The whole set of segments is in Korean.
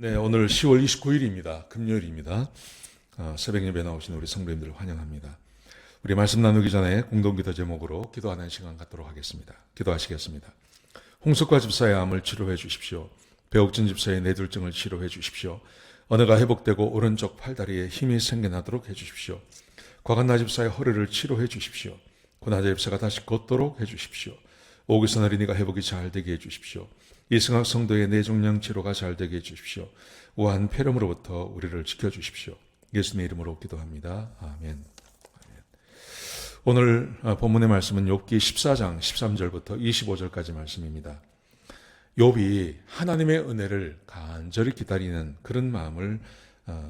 네, 오늘 10월 29일입니다. 금요일입니다. 새벽 예배 나오신 우리 성도님들 환영합니다. 우리 말씀 나누기 전에 공동기도 제목으로 기도하는 시간 갖도록 하겠습니다. 기도하시겠습니다. 홍석과 집사의 암을 치료해 주십시오. 배옥진 집사의 뇌졸중을 치료해 주십시오. 언어가 회복되고 오른쪽 팔다리에 힘이 생겨나도록 해 주십시오. 곽한나 집사의 허리를 치료해 주십시오. 고나자 집사가 다시 걷도록 해 주십시오. 오기선 어린이가 회복이 잘 되게 해 주십시오. 이승학 성도의 뇌종양 치료가 잘 되게 해 주십시오. 우한 폐렴으로부터 우리를 지켜주십시오. 예수님의 이름으로 기도합니다. 아멘. 오늘 본문의 말씀은 욥기 14장 13절부터 25절까지 말씀입니다. 욥이 하나님의 은혜를 간절히 기다리는 그런 마음을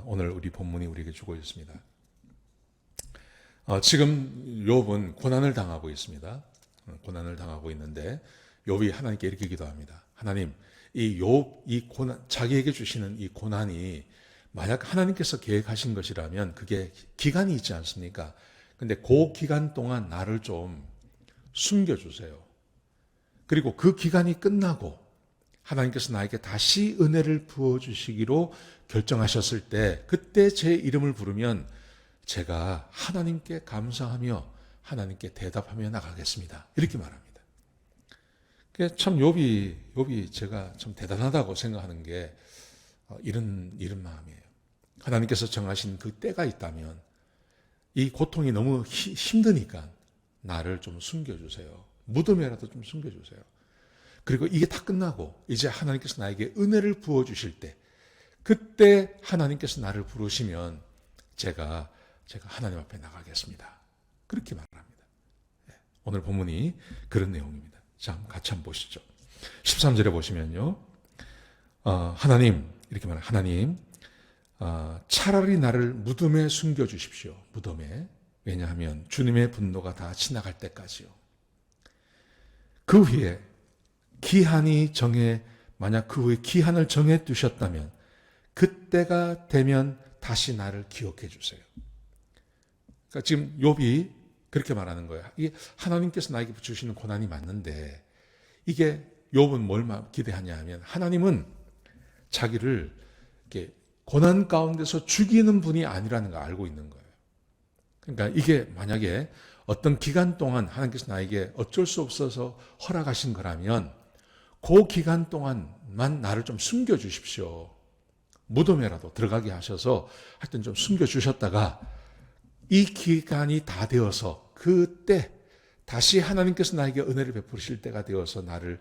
오늘 우리 본문이 우리에게 주고 있습니다. 지금 욥은 고난을 당하고 있습니다. 고난을 당하고 있는데 욥이 하나님께 이렇게 기도합니다. 하나님, 이 고난, 자기에게 주시는 이 고난이 만약 하나님께서 계획하신 것이라면 그게 기간이 있지 않습니까? 근데 그 기간 동안 나를 좀 숨겨주세요. 그리고 그 기간이 끝나고 하나님께서 나에게 다시 은혜를 부어주시기로 결정하셨을 때 그때 제 이름을 부르면 제가 하나님께 감사하며 하나님께 대답하며 나가겠습니다. 이렇게 말합니다. 참 욥이 제가 참 대단하다고 생각하는 게 이런 마음이에요. 하나님께서 정하신 그 때가 있다면 이 고통이 너무 힘드니까 나를 좀 숨겨주세요. 무덤에라도 좀 숨겨주세요. 그리고 이게 다 끝나고 이제 하나님께서 나에게 은혜를 부어주실 때 그때 하나님께서 나를 부르시면 제가 하나님 앞에 나가겠습니다. 그렇게 말합니다. 오늘 본문이 그런 내용입니다. 자, 같이 한번 보시죠. 13절에 보시면요. 하나님, 이렇게 말해요. 하나님, 차라리 나를 무덤에 숨겨주십시오. 무덤에. 왜냐하면 주님의 분노가 다 지나갈 때까지요. 그 후에 만약 그 후에 기한을 정해 두셨다면 그때가 되면 다시 나를 기억해 주세요. 그러니까 지금 욥이 그렇게 말하는 거예요. 이게 하나님께서 나에게 주시는 고난이 맞는데 이게 욥은 뭘 기대하냐 하면 하나님은 자기를 이렇게 고난 가운데서 죽이는 분이 아니라는 걸 알고 있는 거예요. 그러니까 이게 만약에 어떤 기간 동안 하나님께서 나에게 어쩔 수 없어서 허락하신 거라면 그 기간 동안만 나를 좀 숨겨주십시오. 무덤에라도 들어가게 하셔서 하여튼 좀 숨겨주셨다가 이 기간이 다 되어서 그때 다시 하나님께서 나에게 은혜를 베푸실 때가 되어서 나를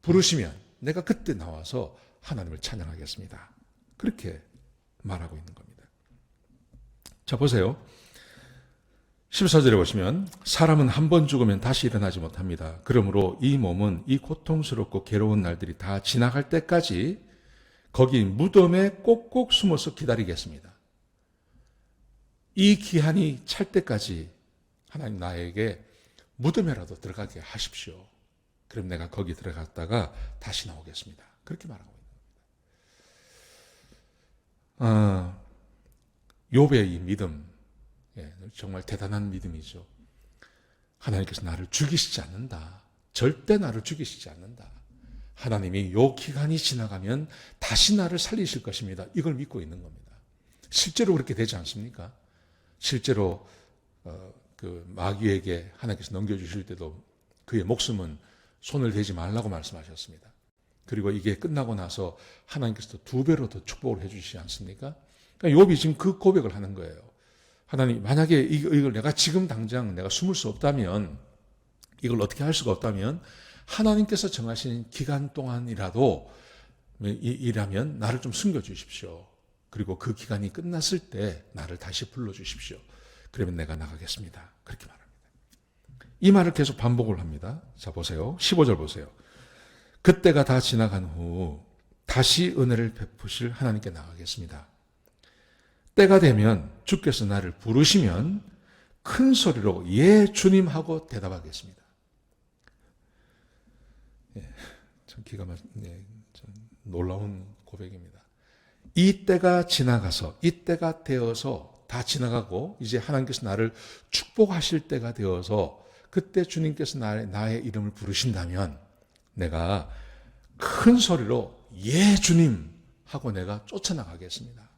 부르시면 내가 그때 나와서 하나님을 찬양하겠습니다. 그렇게 말하고 있는 겁니다. 자, 보세요. 14절에 보시면 사람은 한 번 죽으면 다시 일어나지 못합니다. 그러므로 이 몸은 이 고통스럽고 괴로운 날들이 다 지나갈 때까지 거기 무덤에 꼭꼭 숨어서 기다리겠습니다. 이 기한이 찰 때까지 하나님 나에게 무덤에라도 들어가게 하십시오. 그럼 내가 거기 들어갔다가 다시 나오겠습니다. 그렇게 말하고 있는 겁니다. 욥의 이 믿음, 정말 대단한 믿음이죠. 하나님께서 나를 죽이시지 않는다. 절대 나를 죽이시지 않는다. 하나님이 요 기간이 지나가면 다시 나를 살리실 것입니다. 이걸 믿고 있는 겁니다. 실제로 그렇게 되지 않습니까? 실제로 그 마귀에게 하나님께서 넘겨주실 때도 그의 목숨은 손을 대지 말라고 말씀하셨습니다. 그리고 이게 끝나고 나서 하나님께서 2배로 더 축복을 해주시지 않습니까? 그러니까 욥이 지금 그 고백을 하는 거예요. 하나님, 만약에 이걸 내가 지금 당장 내가 숨을 수 없다면, 이걸 어떻게 할 수가 없다면 하나님께서 정하신 기간 동안이라도 이라면 나를 좀 숨겨주십시오. 그리고 그 기간이 끝났을 때 나를 다시 불러주십시오. 그러면 내가 나가겠습니다. 그렇게 말합니다. 이 말을 계속 반복을 합니다. 자, 보세요. 15절 보세요. 그때가 다 지나간 후 다시 은혜를 베푸실 하나님께 나가겠습니다. 때가 되면 주께서 나를 부르시면 큰 소리로 예 주님 하고 대답하겠습니다. 참 기가 막힌 참 놀라운 고백입니다. 이 때가 지나가서 이 때가 되어서 다 지나가고 이제 하나님께서 나를 축복하실 때가 되어서 그때 주님께서 나의 이름을 부르신다면 내가 큰 소리로 예 주님 하고 내가 쫓아나가겠습니다.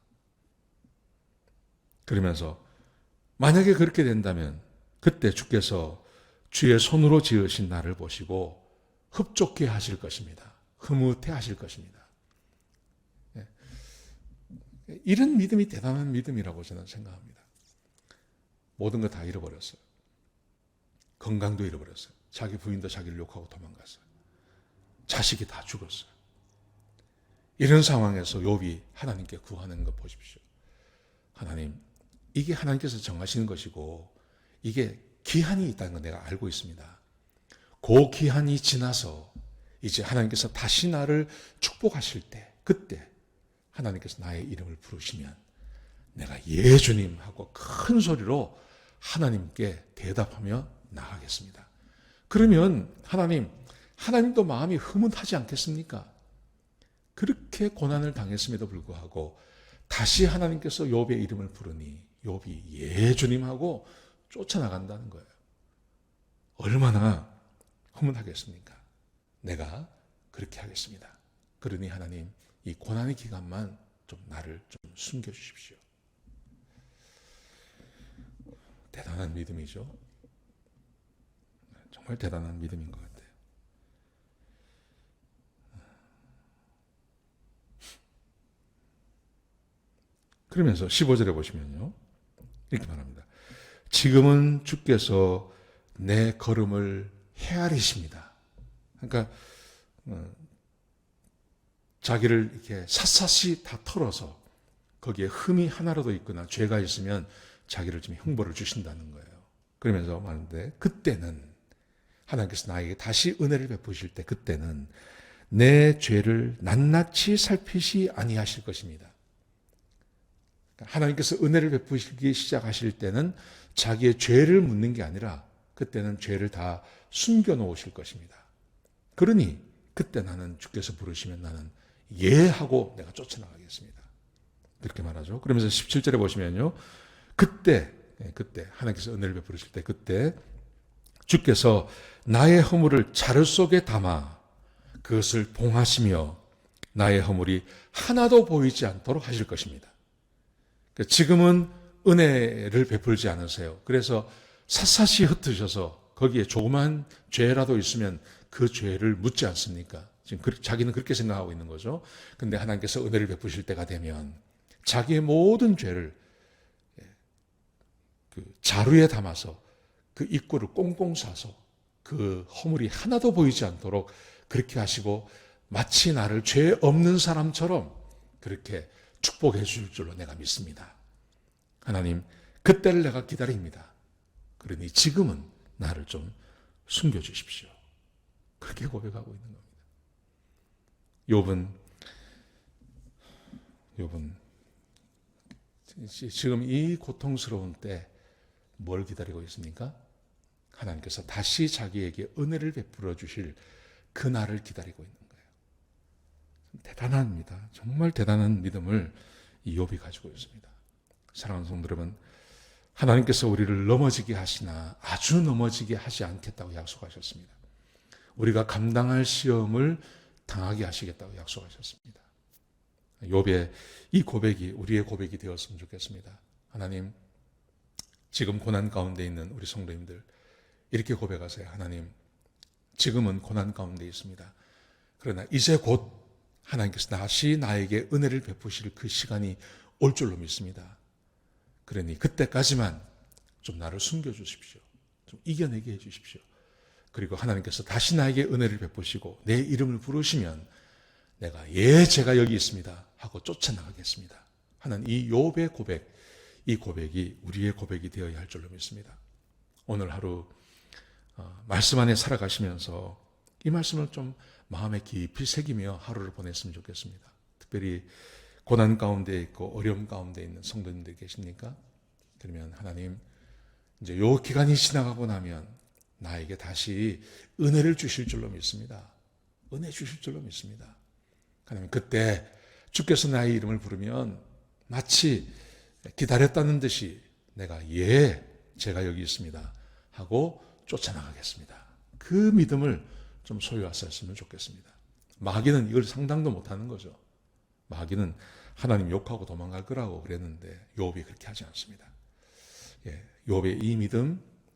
그러면서 만약에 그렇게 된다면 그때 주께서 주의 손으로 지으신 나를 보시고 흡족해 하실 것입니다. 흐뭇해 하실 것입니다. 이런 믿음이 대단한 믿음이라고 저는 생각합니다. 모든 거 다 잃어버렸어요. 건강도 잃어버렸어요. 자기 부인도 자기를 욕하고 도망갔어요. 자식이 다 죽었어요. 이런 상황에서 욥이 하나님께 구하는 거 보십시오. 하나님, 이게 하나님께서 정하시는 것이고 이게 기한이 있다는 걸 내가 알고 있습니다. 그 기한이 지나서 이제 하나님께서 다시 나를 축복하실 때, 그때 하나님께서 나의 이름을 부르시면 내가 예 주님 하고 큰 소리로 하나님께 대답하며 나가겠습니다. 그러면 하나님도 마음이 흐뭇하지 않겠습니까? 그렇게 고난을 당했음에도 불구하고 다시 하나님께서 욥의 이름을 부르니 욥이 예 주님 하고 쫓아나간다는 거예요. 얼마나 흐뭇하겠습니까? 내가 그렇게 하겠습니다. 그러니 하나님, 이 고난의 기간만 좀 나를 좀 숨겨주십시오. 대단한 믿음이죠. 정말 대단한 믿음인 것 같아요. 그러면서 15절에 보시면요, 이렇게 말합니다. 지금은 주께서 내 걸음을 헤아리십니다. 그러니까 자기를 이렇게 샅샅이 다 털어서 거기에 흠이 하나라도 있거나 죄가 있으면 자기를 좀 형벌을 주신다는 거예요. 그러면서 말하는데 그때는 하나님께서 나에게 다시 은혜를 베푸실 때 그때는 내 죄를 낱낱이 살피시 아니하실 것입니다. 하나님께서 은혜를 베푸시기 시작하실 때는 자기의 죄를 묻는 게 아니라 그때는 죄를 다 숨겨놓으실 것입니다. 그러니 그때 나는 주께서 부르시면 나는 예 하고 내가 쫓아나가겠습니다. 그렇게 말하죠. 그러면서 17절에 보시면요. 그때 하나님께서 은혜를 베푸실 때 그때 주께서 나의 허물을 자루 속에 담아 그것을 봉하시며 나의 허물이 하나도 보이지 않도록 하실 것입니다. 지금은 은혜를 베풀지 않으세요. 그래서 샅샅이 흩으셔서 거기에 조그만 죄라도 있으면 그 죄를 묻지 않습니까? 지금 자기는 그렇게 생각하고 있는 거죠. 근데 하나님께서 은혜를 베푸실 때가 되면 자기의 모든 죄를 그 자루에 담아서 그 입구를 꽁꽁 싸서 그 허물이 하나도 보이지 않도록 그렇게 하시고 마치 나를 죄 없는 사람처럼 그렇게 축복해 줄 줄로 내가 믿습니다. 하나님, 그때를 내가 기다립니다. 그러니 지금은 나를 좀 숨겨주십시오. 그렇게 고백하고 있는 겁니다. 욥은 지금 이 고통스러운 때 뭘 기다리고 있습니까? 하나님께서 다시 자기에게 은혜를 베풀어 주실 그날을 기다리고 있는 거예요. 대단합니다. 정말 대단한 믿음을 이 욥이 가지고 있습니다. 사랑하는 성도 여러분, 하나님께서 우리를 넘어지게 하시나 아주 넘어지게 하지 않겠다고 약속하셨습니다. 우리가 감당할 시험을 당하게 하시겠다고 약속하셨습니다. 욥의 이 고백이 우리의 고백이 되었으면 좋겠습니다. 하나님, 지금 고난 가운데 있는 우리 성도님들 이렇게 고백하세요. 하나님, 지금은 고난 가운데 있습니다. 그러나 이제 곧 하나님께서 다시 나에게 은혜를 베푸실 그 시간이 올 줄로 믿습니다. 그러니 그때까지만 좀 나를 숨겨주십시오. 좀 이겨내게 해주십시오. 그리고 하나님께서 다시 나에게 은혜를 베푸시고 내 이름을 부르시면 내가 예, 제가 여기 있습니다 하고 쫓아나가겠습니다 하는 이 욥의 고백, 이 고백이 우리의 고백이 되어야 할 줄로 믿습니다. 오늘 하루 말씀 안에 살아가시면서 이 말씀을 좀 마음에 깊이 새기며 하루를 보냈으면 좋겠습니다. 특별히 고난 가운데 있고 어려움 가운데 있는 성도님들 계십니까? 그러면 하나님, 이제 요 기간이 지나가고 나면 나에게 다시 은혜를 주실 줄로 믿습니다. 은혜 주실 줄로 믿습니다. 하나님, 그때 주께서 나의 이름을 부르면 마치 기다렸다는 듯이 내가 예, 제가 여기 있습니다 하고 쫓아나가겠습니다. 그 믿음을 좀 소유하셨으면 좋겠습니다. 마귀는 이걸 상상도 못하는 거죠. 마귀는 하나님 욕하고 도망갈 거라고 그랬는데 욥이 그렇게 하지 않습니다. 욥의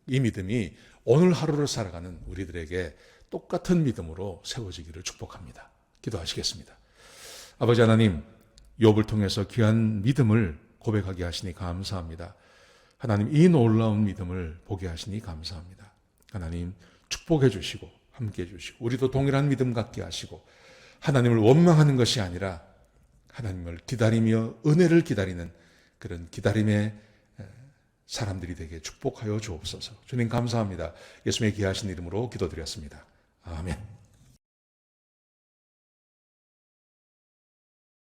이 믿음이 오늘 하루를 살아가는 우리들에게 똑같은 믿음으로 세워지기를 축복합니다. 기도하시겠습니다. 아버지 하나님, 욥을 통해서 귀한 믿음을 고백하게 하시니 감사합니다. 하나님, 이 놀라운 믿음을 보게 하시니 감사합니다. 하나님, 축복해 주시고 함께 해 주시고 우리도 동일한 믿음 갖게 하시고 하나님을 원망하는 것이 아니라 하나님을 기다리며 은혜를 기다리는 그런 기다림의 사람들이 되게 축복하여 주옵소서. 주님 감사합니다. 예수님의 귀하신 이름으로 기도드렸습니다. 아멘.